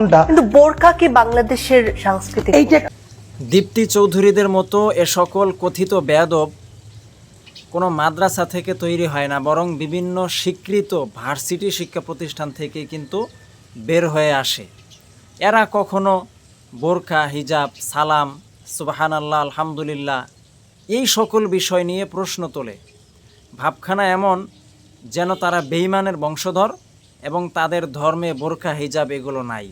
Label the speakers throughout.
Speaker 1: কিন্তু বোরকা কি বাংলাদেশের সাংস্কৃতিক পোশাক?
Speaker 2: দীপ্তি চৌধুরীদের মতো এ সকল কথিত বেয়াদব কোনো মাদ্রাসা থেকে তৈরি হয় না, বরং বিভিন্ন স্বীকৃত ভার্সিটি শিক্ষা প্রতিষ্ঠান থেকে কিন্তু বের হয়ে আসে। এরা কখনো বোরকা, হিজাব, সালাম, সুবহানাল্লাহ, আলহামদুলিল্লাহ এই সকল বিষয় নিয়ে প্রশ্ন তোলে। ভাবখানা এমন যেন তারা বেঈমানের বংশধর এবং তাদের ধর্মে বোরকা, হিজাব এগুলো নাই।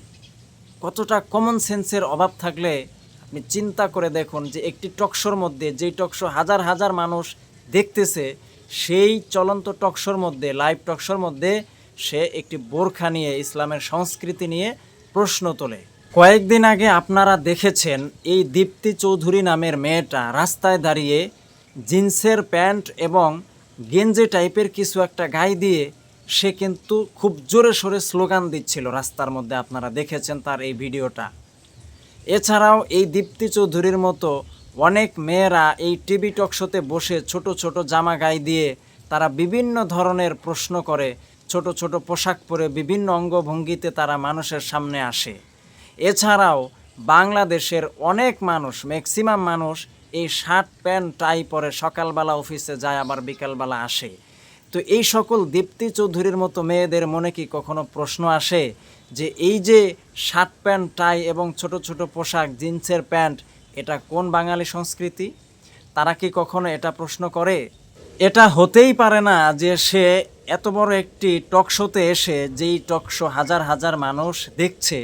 Speaker 2: কতটা কমন সেন্সের অভাব থাকলে আপনি চিন্তা করে দেখুন যে একটি টকশোর মধ্যে, যেই টকশো হাজার হাজার মানুষ দেখতেছে, সেই চলন্ত টকশোর মধ্যে, লাইভ টকশোর মধ্যে সে একটি বোরখা নিয়ে ইসলামের সংস্কৃতি নিয়ে প্রশ্ন তোলে। কয়েকদিন আগে আপনারা দেখেছেন এই দীপ্তি চৌধুরী নামের মেয়েটা রাস্তায় দাঁড়িয়ে জিন্সের প্যান্ট এবং গেঞ্জি টাইপের কিছু একটা গায়ে দিয়ে সে কিন্তু খুব জোরে সোরে স্লোগান দিচ্ছিল রাস্তার মধ্যে। আপনারা দেখেছেন তার এই ভিডিওটা। এছাড়াও এই দীপ্তি চৌধুরীর মতো অনেক মেয়েরা এই টিভি টক শোতে বসে ছোট ছোট জামা গায়ে দিয়ে তারা বিভিন্ন ধরনের প্রশ্ন করে, ছোট ছোট পোশাক পরে বিভিন্ন অঙ্গভঙ্গিতে তারা মানুষের সামনে আসে। এছাড়াও বাংলাদেশের অনেক মানুষ, ম্যাক্সিমাম মানুষ এই শার্ট প্যান্ট টাই পরে সকালবেলা অফিসে যায়, আবার বিকালবেলা আসে। তো এই সকল দীপ্তি চৌধুরীর মতো মেয়েদের মনে কি কখনো প্রশ্ন আসে যে এই যে শার্ট প্যান্ট টাই এবং ছোট ছোট পোশাক, জিন্সের প্যান্ট, এটা কোন বাঙালি সংস্কৃতি? তারা কি কখনো এটা প্রশ্ন করে? এটা হতেই পারে না যে সে এত বড় একটি টক শোতে এসে, যেই টক শো হাজার হাজার মানুষ দেখছে,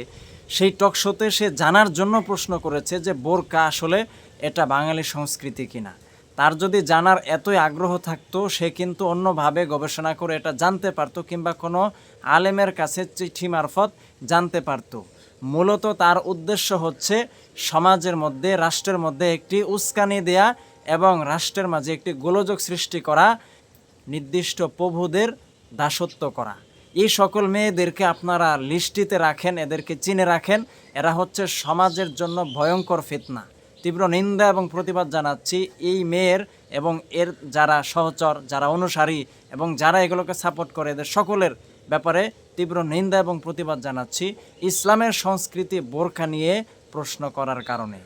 Speaker 2: সেই টক শোতে সে জানার জন্য প্রশ্ন করেছে যে বোরকা আসলে এটা বাঙালি সংস্কৃতি কিনা। তার যদি জানার এতই আগ্রহ থাকতো, সে কিন্তু অন্যভাবে গবেষণা করে এটা জানতে পারতো, কিংবা কোনো আলেমের কাছে চিঠি মারফত জানতে পারতো। মূলত তার উদ্দেশ্য হচ্ছে সমাজের মধ্যে, রাষ্ট্রের মধ্যে একটি উস্কানি দেয়া এবং রাষ্ট্রের মাঝে একটি গোলযোগ সৃষ্টি করা, নির্দিষ্ট প্রভুদের দাসত্ব করা। এই সকল মেয়েদেরকে আপনারা লিস্টিতে রাখেন, এদেরকে চিনে রাখেন। এরা হচ্ছে সমাজের জন্য ভয়ঙ্কর ফিতনা। তীব্র নিন্দা এবং প্রতিবাদ জানাচ্ছি এই মেয়ের এবং এর যারা সহচর, যারা অনুসারী এবং যারা এগুলোকে সাপোর্ট করে, এদের সকলের ব্যাপারে তীব্র নিন্দা এবং প্রতিবাদ জানাচ্ছি ইসলামের সংস্কৃতি বোরকা নিয়ে প্রশ্ন করার কারণে।